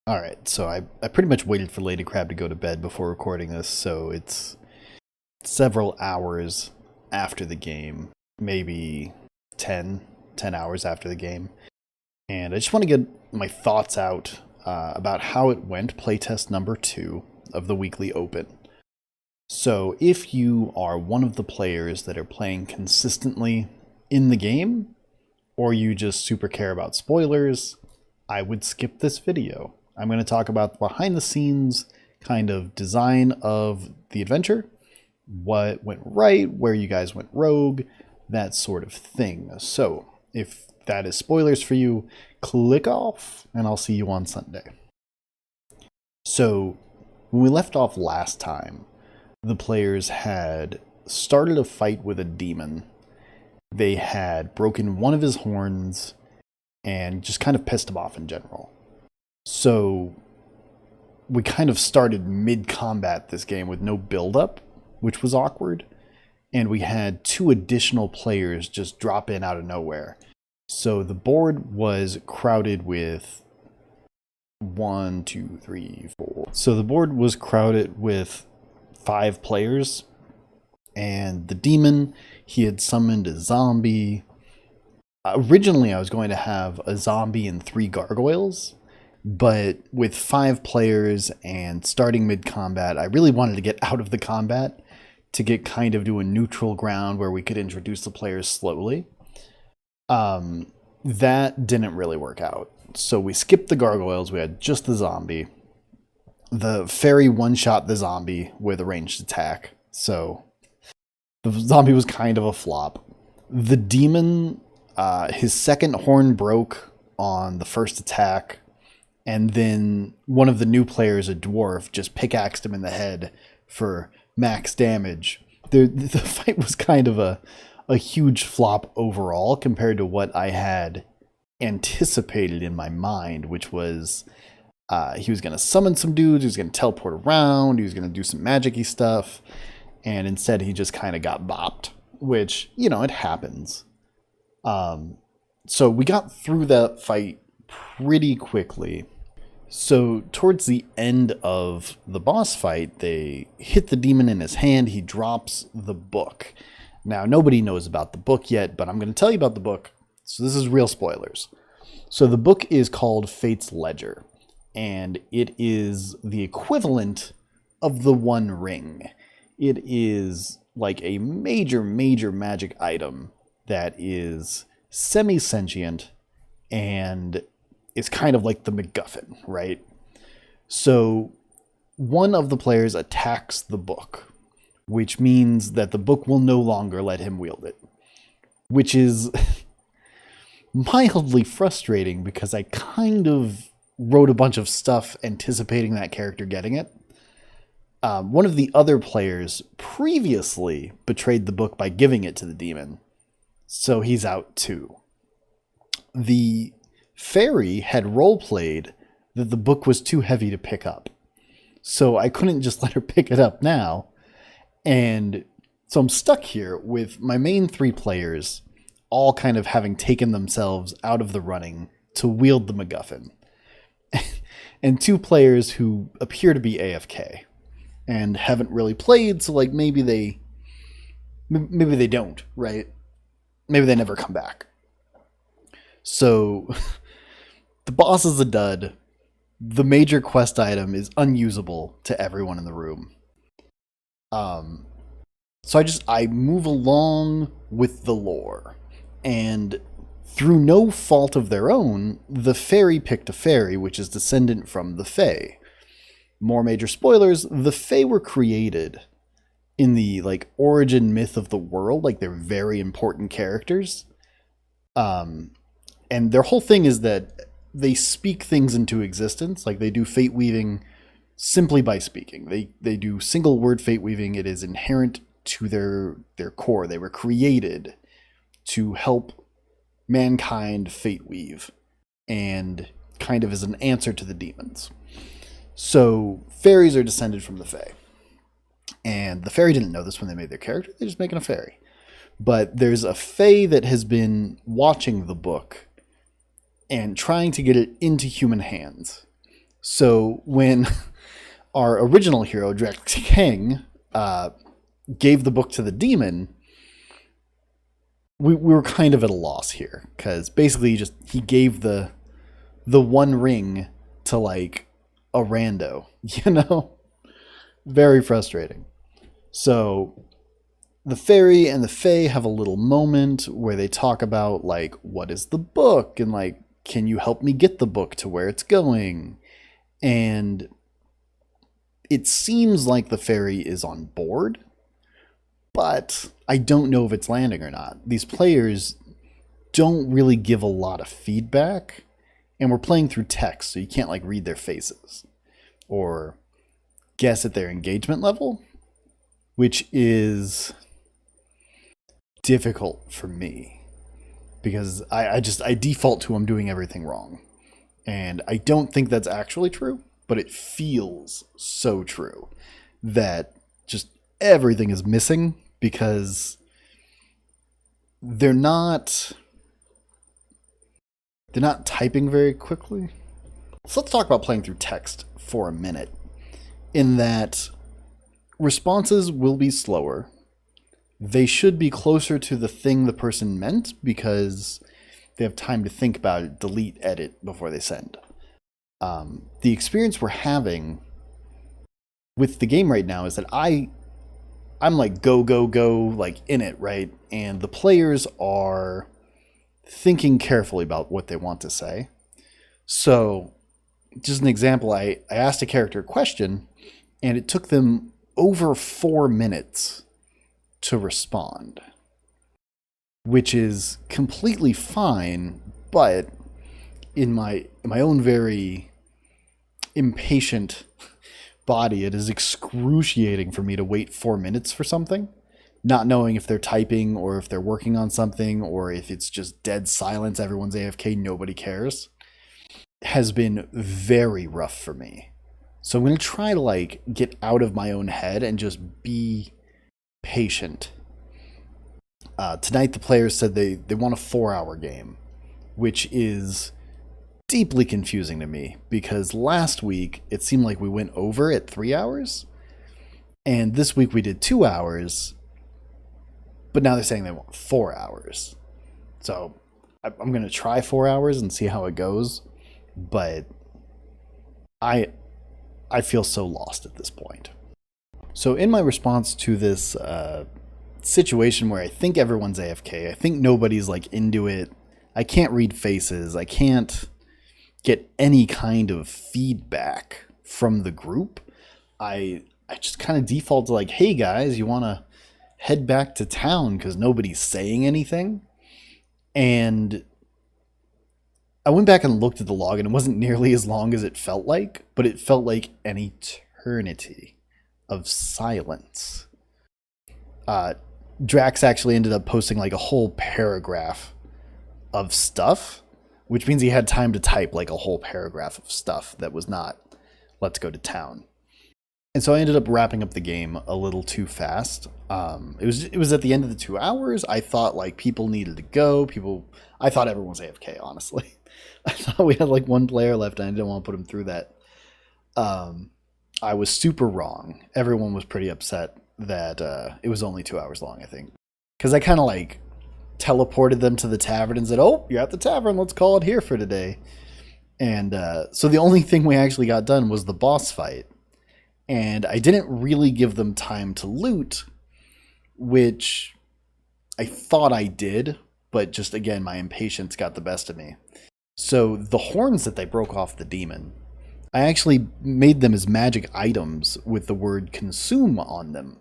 Alright, so I pretty much waited for Lady Crab to go to bed before recording this, so it's several hours after the game, maybe 10 hours after the game. And I just want to get my thoughts out about how it went, playtest number 2 of the weekly open. So if you are one of the players that are playing consistently in the game, or you just super care about spoilers, I would skip this video. I'm going to talk about the behind the scenes kind of design of the adventure, what went right, where you guys went rogue, that sort of thing. So if that is spoilers for you, click off and I'll see you on Sunday. So when we left off last time, the players had started a fight with a demon. They had broken one of his horns and just kind of pissed him off in general. So we kind of started mid-combat this game with no build-up, which was awkward. And we had 2 additional players just drop in out of nowhere. So the board was crowded with 1, 2, 3, 4. So the board was crowded with 5 players. And the demon, he had summoned a zombie. Originally, I was going to have a zombie and 3 gargoyles. But with 5 players and starting mid-combat, I really wanted to get out of the combat to get kind of to a neutral ground where we could introduce the players slowly. That didn't really work out. So we skipped the gargoyles, we had just the zombie. The fairy one-shot the zombie with a ranged attack, so the zombie was kind of a flop. The demon, his second horn broke on the first attack, and then one of the new players, a dwarf, just pickaxed him in the head for max damage. The fight was kind of a huge flop overall compared to what I had anticipated in my mind, which was he was going to summon some dudes, he was going to teleport around, he was going to do some magic-y stuff, and instead he just kind of got bopped, which, you know, it happens. So we got through that fight pretty quickly. So towards the end of the boss fight, they hit the demon in his hand. He drops the book. Now, nobody knows about the book yet, but I'm going to tell you about the book. So this is real spoilers. So the book is called Fate's Ledger, and it is the equivalent of the One Ring. It is like a major magic item that is semi-sentient and it's kind of like the MacGuffin, right? So one of the players attacks the book, which means that the book will no longer let him wield it, which is mildly frustrating because I kind of wrote a bunch of stuff anticipating that character getting it. One of the other players previously betrayed the book by giving it to the demon, so he's out too. The fairy had roleplayed that the book was too heavy to pick up. So I couldn't just let her pick it up now. And so I'm stuck here with my main 3 players all kind of having taken themselves out of the running to wield the MacGuffin. And 2 players who appear to be AFK and haven't really played, so like maybe they don't, right? Maybe they never come back. So the boss is a dud. The major quest item is unusable to everyone in the room. So I move along with the lore. And through no fault of their own, the fairy picked a fairy, which is descendant from the Fae. More major spoilers, the Fae were created in the like origin myth of the world, like they're very important characters. And their whole thing is that they speak things into existence, like they do fate weaving simply by speaking. They do single word fate weaving. It is inherent to their core. They were created to help mankind fate weave and kind of as an answer to the demons. So fairies are descended from the Fae. And the fairy didn't know this when they made their character. They're just making a fairy. But there's a Fae that has been watching the book and trying to get it into human hands. So when our original hero, Drax King, gave the book to the demon, we were kind of at a loss here, because basically he gave the one ring to like a rando, Very frustrating. So the fairy and the fae have a little moment where they talk about like, what is the book, and like, can you help me get the book to where it's going? And it seems like the fairy is on board, but I don't know if it's landing or not. These players don't really give a lot of feedback, and we're playing through text, so you can't like read their faces or guess at their engagement level, which is difficult for me because I default to I'm doing everything wrong. And I don't think that's actually true, but it feels so true that just everything is missing because they're not typing very quickly. So let's talk about playing through text for a minute, in that responses will be slower. They should be closer to the thing the person meant because they have time to think about it, delete, edit before they send. The experience we're having with the game right now is that I'm like go, like in it, right? And the players are thinking carefully about what they want to say. So, just an example, I asked a character a question, and it took them over 4 minutes to respond, which is completely fine, but in my own very impatient body, it is excruciating for me to wait 4 minutes for something, not knowing if they're typing or if they're working on something or if it's just dead silence, everyone's AFK, nobody cares. Has been very rough for me. So I'm going to try to like get out of my own head and just be patient. Tonight the players said they want a 4-hour game, which is deeply confusing to me because last week it seemed like we went over at 3 hours, and this week we did 2 hours, but now they're saying they want 4 hours. So I'm going to try 4 hours and see how it goes, but I feel so lost at this point. So in my response to this situation where I think everyone's AFK, I think nobody's like into it, I can't read faces, I can't get any kind of feedback from the group, I just kind of default to like, hey guys, you want to head back to town because nobody's saying anything? And I went back and looked at the log, and it wasn't nearly as long as it felt like, but it felt like an eternity of silence. Drax actually ended up posting like a whole paragraph of stuff, which means he had time to type like a whole paragraph of stuff that was not, let's go to town. And so I ended up wrapping up the game a little too fast. It was at the end of the 2 hours. I thought like people needed to go. I thought everyone was AFK, honestly. I thought we had like one player left, and I didn't want to put him through that. I was super wrong. Everyone was pretty upset that it was only 2 hours long, I think. Because I kind of like teleported them to the tavern and said, oh, you're at the tavern, let's call it here for today. And so the only thing we actually got done was the boss fight. And I didn't really give them time to loot, which I thought I did, but just again, my impatience got the best of me. So the horns that they broke off the demon, I actually made them as magic items with the word consume on them,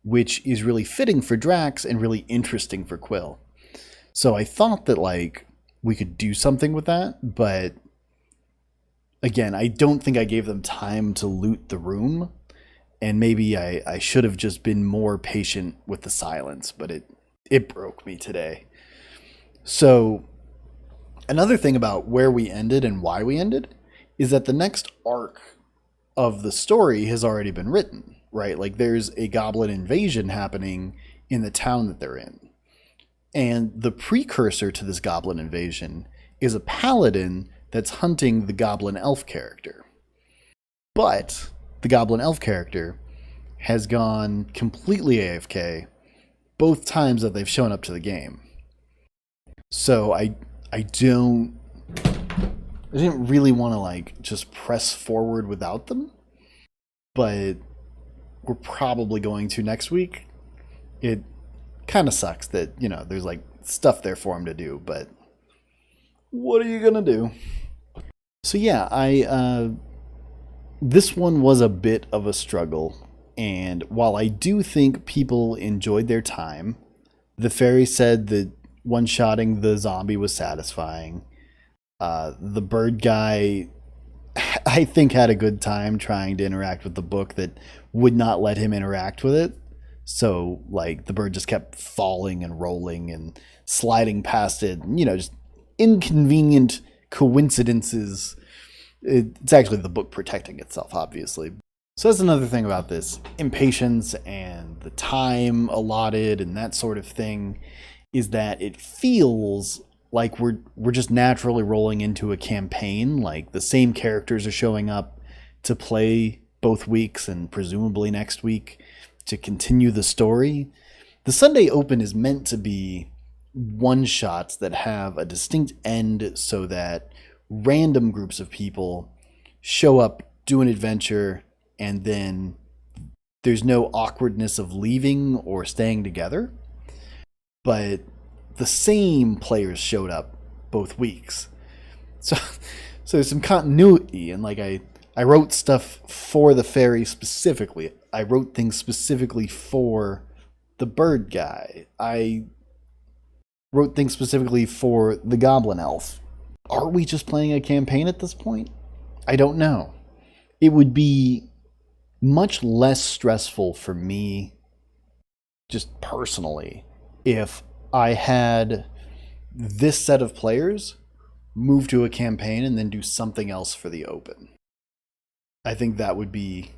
which is really fitting for Drax and really interesting for Quill. So I thought that like we could do something with that, but again, I don't think I gave them time to loot the room, and maybe I should have just been more patient with the silence, but it broke me today. So another thing about where we ended and why we ended is that the next arc of the story has already been written, right? Like there's a goblin invasion happening in the town that they're in. And the precursor to this goblin invasion is a paladin that's hunting the goblin elf character. But the Goblin Elf character has gone completely AFK both times that they've shown up to the game. So I don't I didn't really want to like just press forward without them, but we're probably going to next week. It kind of sucks that, there's like stuff there for him to do, but what are you going to do? So yeah, this one was a bit of a struggle, and while I do think people enjoyed their time, the fairy said that one-shotting the zombie was satisfying. The bird guy, I think, had a good time trying to interact with the book that would not let him interact with it. So, like, the bird just kept falling and rolling and sliding past it. And, just inconvenient coincidences. It's actually the book protecting itself, obviously. So that's another thing about this. Impatience and the time allotted and that sort of thing is that it feels like we're just naturally rolling into a campaign. Like the same characters are showing up to play both weeks and presumably next week to continue the story. The Sunday Open is meant to be one-shots that have a distinct end so that random groups of people show up, do an adventure, and then there's no awkwardness of leaving or staying together. But the same players showed up both weeks. So there's some continuity, and like I wrote stuff for the fairy specifically. I wrote things specifically for the bird guy. I wrote things specifically for the goblin elf. Are we just playing a campaign at this point? I don't know. It would be much less stressful for me, just personally, if I had this set of players move to a campaign and then do something else for the open. I think that would be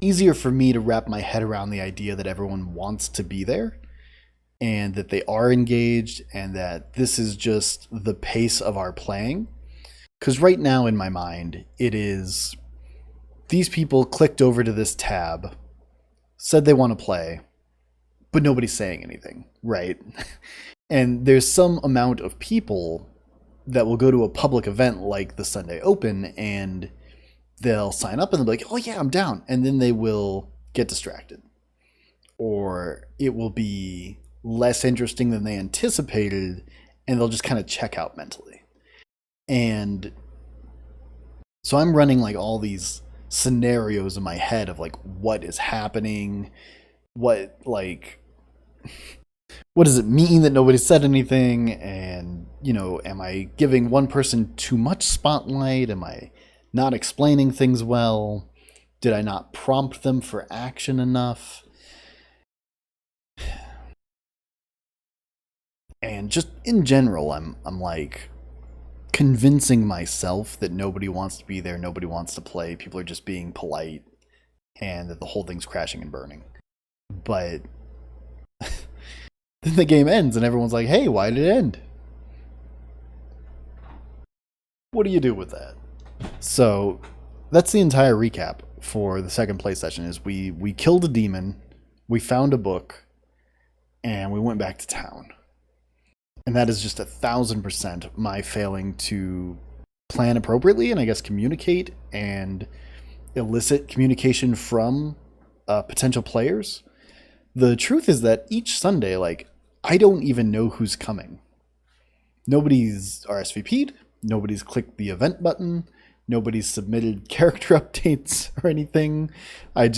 easier for me to wrap my head around the idea that everyone wants to be there and that they are engaged and that this is just the pace of our playing. Because right now in my mind, it is these people clicked over to this tab, said they want to play, but nobody's saying anything, right? And there's some amount of people that will go to a public event like the Sunday Open and they'll sign up and they'll be like, oh yeah, I'm down. And then they will get distracted. Or it will be less interesting than they anticipated and they'll just kind of check out mentally. And so I'm running like all these scenarios in my head of like what is happening, what does it mean that nobody said anything, and am I giving one person too much spotlight? Am I not explaining things well? Did I not prompt them for action enough? And just in general, I'm like convincing myself that nobody wants to be there, nobody wants to play, people are just being polite, and that the whole thing's crashing and burning. But then the game ends and everyone's like, hey, why did it end? What do you do with that? So that's the entire recap for the second play session. Is we killed a demon, we found a book, and we went back to town. And that is just 1,000% my failing to plan appropriately and I guess communicate and elicit communication from potential players. The truth is that each Sunday, I don't even know who's coming. Nobody's RSVP'd, nobody's clicked the event button, nobody's submitted character updates or anything. I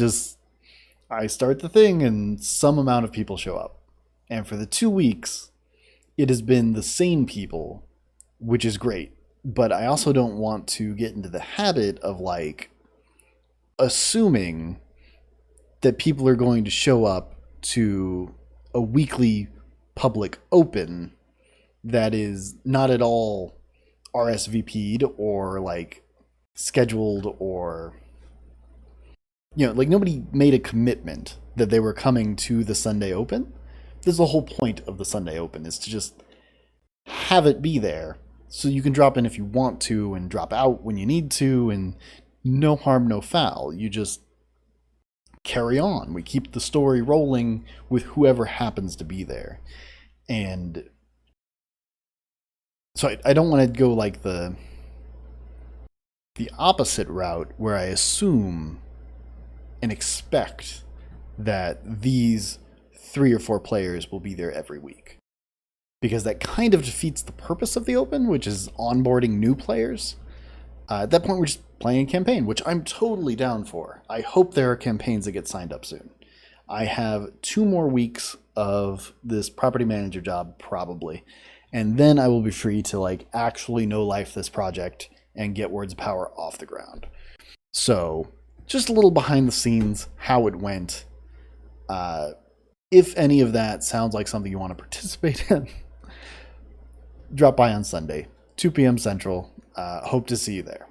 start the thing and some amount of people show up. And for the 2 weeks, it has been the same people, which is great. But I also don't want to get into the habit of assuming that people are going to show up to a weekly public open that is not at all RSVP'd or scheduled, or nobody made a commitment that they were coming to the Sunday Open. This is the whole point of the Sunday Open, is to just have it be there so you can drop in if you want to and drop out when you need to, and no harm, no foul. You just carry on. We keep the story rolling with whoever happens to be there. And so I don't want to go like the opposite route where I assume and expect that these 3 or 4 players will be there every week. Because that kind of defeats the purpose of the Open, which is onboarding new players. At that point, we're just playing a campaign, which I'm totally down for. I hope there are campaigns that get signed up soon. I have 2 more weeks of this property manager job, probably. And then I will be free to like actually no life this project and get Words of Power off the ground. So just a little behind the scenes, how it went. If any of that sounds like something you want to participate in, drop by on Sunday, 2 p.m. Central. Hope to see you there.